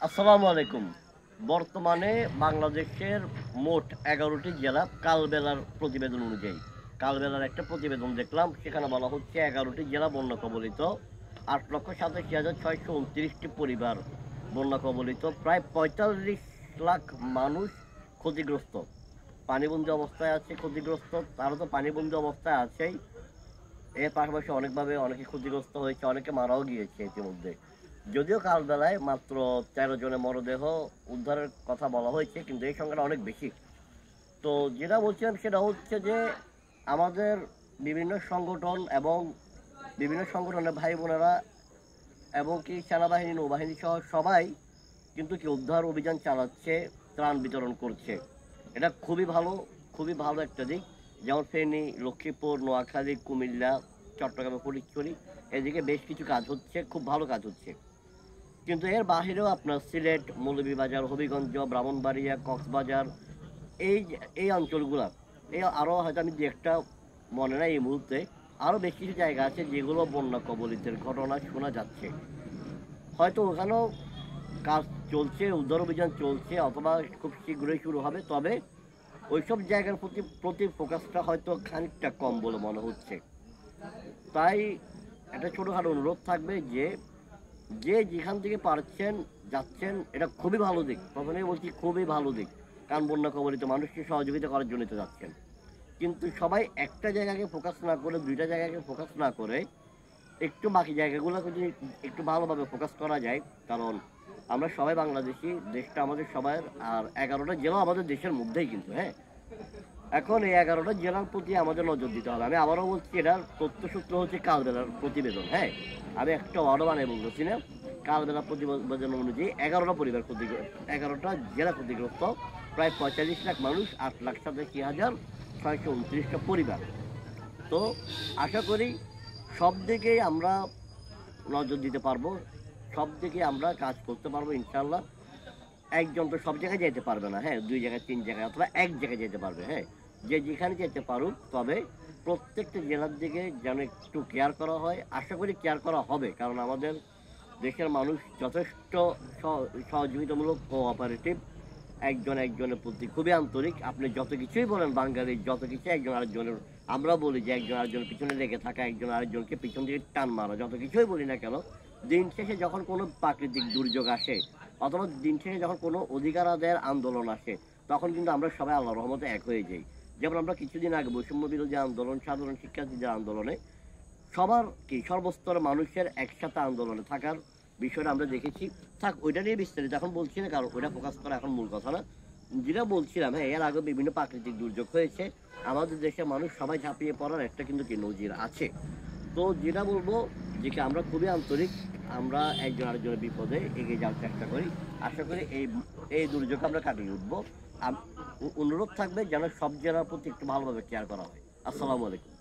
আসসালামু আলাইকুম। বর্তমানে বাংলাদেশের মোট ১১টি জেলা কালবেলার প্রতিবেদন অনুযায়ী কালবেলার একটা প্রতিবেদন দেখলাম, সেখানে বলা হচ্ছে ১১টি জেলা বন্যা কবলিত, ৮,৮৭,৬২৯টি পরিবার বন্যা কবলিত, প্রায় ৪৫ লাখ মানুষ ক্ষতিগ্রস্ত, পানিবন্দী অবস্থায় আছে, ক্ষতিগ্রস্ত। তারা তো পানিবন্দী অবস্থায় আছেই, এর পাশাপাশি অনেকে ক্ষতিগ্রস্ত হয়েছে, অনেকে মারাও গিয়েছে ইতিমধ্যে। যদিও কালবেলায় মাত্র ১৩ জনের মরদেহ উদ্ধারের কথা বলা হয়েছে, কিন্তু এই সংখ্যাটা অনেক বেশি। তো যেটা বলছিলাম সেটা হচ্ছে যে আমাদের বিভিন্ন সংগঠন এবং বিভিন্ন সংগঠনের ভাই বোনেরা এবং কি সেনাবাহিনী, নৌবাহিনী সহ সবাই কিন্তু কি উদ্ধার অভিযান চালাচ্ছে, ত্রাণ বিতরণ করছে। এটা খুবই ভালো একটা দিক। যেমন ফেনী, লক্ষ্মীপুর, নোয়াখালী, কুমিল্লা, চট্টগ্রাম, ফটিকছড়ি, এদিকে বেশ কিছু কাজ হচ্ছে, খুব ভালো কাজ হচ্ছে। কিন্তু এর বাহিরেও আপনার সিলেট, মৌলভীবাজার, হবিগঞ্জ, ব্রাহ্মণবাড়িয়া, কক্সবাজার, এই অঞ্চলগুলা, এই আরও হয়তো আমি দু একটা মনে নাই এই মুহূর্তে, আরও বেশ কিছু জায়গা আছে যেগুলো বন্যা কবলিতের ঘটনা শোনা যাচ্ছে। হয়তো ওখানেও কাজ চলছে, উদ্ধার অভিযান চলছে, অথবা খুব শীঘ্রই শুরু হবে। তবে ওইসব জায়গার প্রতি ফোকাসটা হয়তো খানিকটা কম বলে মনে হচ্ছে। তাই একটা ছোটোখাটো অনুরোধ থাকবে যে যে যেখান থেকে পারছেন যাচ্ছেন, এটা খুবই ভালো দিক। প্রথমেই বলছি খুবই ভালো দিক, কারণ বন্যা কবলিত মানুষকে সহযোগিতা করার জন্য তো যাচ্ছেন। কিন্তু সবাই একটা জায়গাকে ফোকাস না করে, দুইটা জায়গাকে ফোকাস না করে, একটু বাকি জায়গাগুলোকে যদি একটু ভালোভাবে ফোকাস করা যায়। কারণ আমরা সবাই বাংলাদেশি, দেশটা আমাদের সবার, আর 11টা জেলা আমাদের দেশের মধ্যেই কিন্তু। হ্যাঁ, এখন এই 11টা জেলার প্রতি আমাদের নজর দিতে হবে। আমি আবারও বলছি, এটার তথ্যসূত্র হচ্ছে কালবেলার প্রতিবেদন। হ্যাঁ, আমি একটা ওয়ার্ডও বানিয়ে বলতেছি না। কালবেলার প্রতিবেদন অনুযায়ী 11টা জেলা ক্ষতিগ্রস্ত, প্রায় ৪৫ লাখ মানুষ, ৮,৮৭,৬২৯টা পরিবার। তো আশা করি সব দিকেই আমরা নজর দিতে পারবো, সব দিকে আমরা কাজ করতে পারবো ইনশাল্লাহ। একজন তো সব জায়গায় যেতে পারবে না। হ্যাঁ, 2 জায়গায়, 3 জায়গায়, অথবা এক জায়গায় যেতে পারবে। হ্যাঁ, যে যেখানে যেতে পারুক, তবে প্রত্যেকটা জেলার দিকে যেন একটু কেয়ার করা হয়। আশা করি কেয়ার করা হবে, কারণ আমাদের দেশের মানুষ যথেষ্ট সহযোগিতামূলক, কোঅপারেটিভ, একজন একজনের প্রতি খুবই আন্তরিক। আপনি যত কিছুই বলেন, বাঙালির যত কিছু একজন আরেকজনের, আমরা বলি যে একজন আরেকজনের পিছনে লেগে থাকা, একজন আরেকজনকে পিছন থেকে টান মারা, যত কিছুই বলি না কেন, দিন শেষে যখন কোনো প্রাকৃতিক দুর্যোগ আসে, অথবা দিন শেষে যখন কোনো অধিকার আদায়ের আন্দোলন আসে, তখন কিন্তু আমরা সবাই আল্লাহর রহমতে এক হয়ে যাই। যেমন আমরা কিছুদিন আগে বৈষম্য বিরোধী আন্দোলন, সাধারণ শিক্ষার্থীদের আন্দোলনে সবার কি সর্বস্তরের মানুষের একসাথে আন্দোলনে থাকার বিষয়টা আমরা দেখেছি। থাক, ওইটা নিয়ে বিস্তারিত এখন বলছি না, কারণ ওইটা ফোকাস করা এখন মূল কথা না। যেটা বলছিলাম, হ্যাঁ, এর আগে বিভিন্ন প্রাকৃতিক দুর্যোগ হয়েছে, আমাদের দেশের মানুষ সবাই ঝাঁপিয়ে পড়ার একটা কিন্তু কি নজির আছে। তো যেটা বলবো যে কি আমরা খুবই আন্তরিক, আমরা একজন আরেকজনের বিপদে এগিয়ে যাওয়ার চেষ্টা করি। আশা করি এই দুর্যোগ আমরা কাটিয়ে উঠবো। অনুরোধ থাকবে যেন সব জেলার প্রতি একটু ভালোভাবে কেয়ার করা হয়। আসসালামু আলাইকুম।